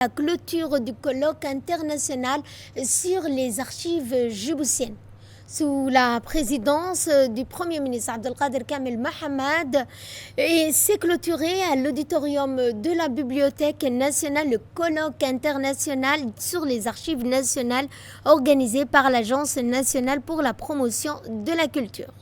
La clôture du colloque international sur les archives djiboutiennes sous la présidence du Premier ministre Abdelkader Kamel Mohamed et s'est clôturé à l'auditorium de la Bibliothèque nationale le colloque international sur les archives nationales organisé par l'Agence nationale pour la promotion de la culture.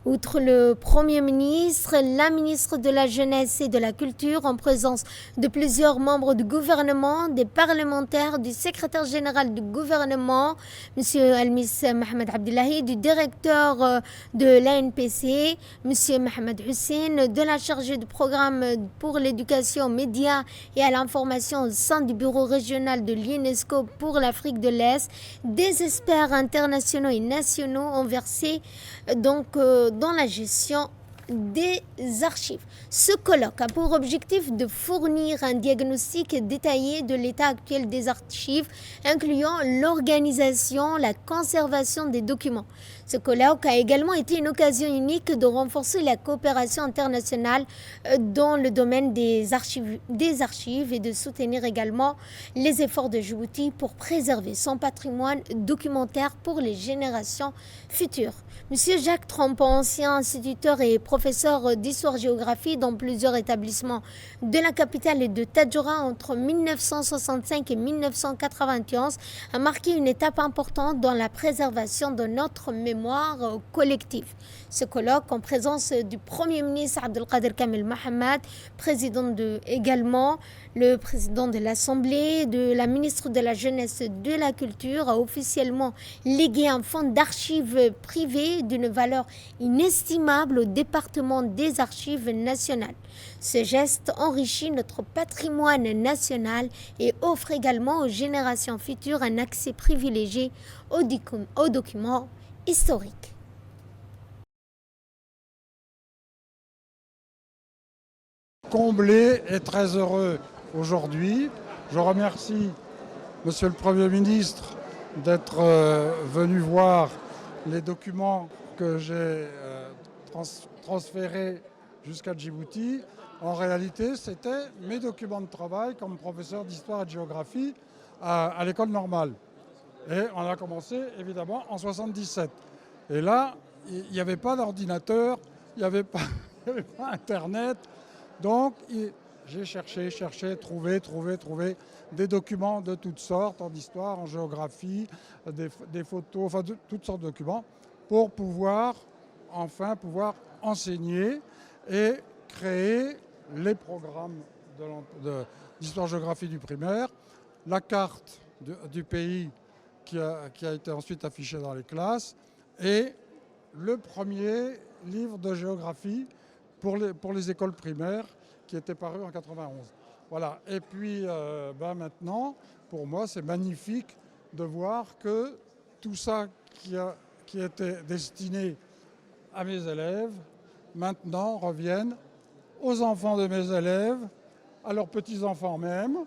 Outre le Premier ministre, la ministre de la Jeunesse et de la Culture, en présence de plusieurs membres du gouvernement, des parlementaires, du secrétaire général du gouvernement, M. Almis Mohamed Abdullahi, du directeur de l'ANPC, M. Mohamed Hussein, de la chargée du programme pour l'éducation aux médias et à l'information au sein du bureau régional de l'UNESCO pour l'Afrique de l'Est, des experts internationaux et nationaux ont versé dans la gestion des archives. Ce colloque a pour objectif de fournir un diagnostic détaillé de l'état actuel des archives, incluant l'organisation, la conservation des documents. Ce colloque a également été une occasion unique de renforcer la coopération internationale dans le domaine des archives et de soutenir également les efforts de Djibouti pour préserver son patrimoine documentaire pour les générations futures. Monsieur Jacques Trompon, ancien instituteur et professeur d'histoire-géographie dans plusieurs établissements de la capitale et de Tadjoura entre 1965 et 1991, a marqué une étape importante dans la préservation de notre mémoire collective. Ce colloque, en présence du Premier ministre Abdelkader Kamel Mohamed, également le président de l'Assemblée, de la ministre de la Jeunesse et de la Culture, a officiellement légué un fonds d'archives privées d'une valeur inestimable au département des archives nationales. Ce geste enrichit notre patrimoine national et offre également aux générations futures un accès privilégié aux documents historiques. Comblé et très heureux aujourd'hui. Je remercie Monsieur le Premier ministre d'être venu voir les documents que j'ai transférés jusqu'à Djibouti. En réalité, c'était mes documents de travail comme professeur d'histoire et de géographie à l'école normale. Et on a commencé évidemment en 77. Et là, il n'y avait pas d'ordinateur, il n'y avait pas Internet. Donc, j'ai cherché, trouvé des documents de toutes sortes, en histoire, en géographie, des photos, enfin toutes sortes de documents, pour pouvoir enseigner et créer les programmes d'histoire-géographie du primaire, la carte du pays qui a été ensuite affichée dans les classes, et le premier livre de géographie pour les écoles primaires qui était paru en 91. Voilà. Et puis maintenant, pour moi, c'est magnifique de voir que tout ça qui était destiné à mes élèves, maintenant reviennent aux enfants de mes élèves, à leurs petits-enfants même.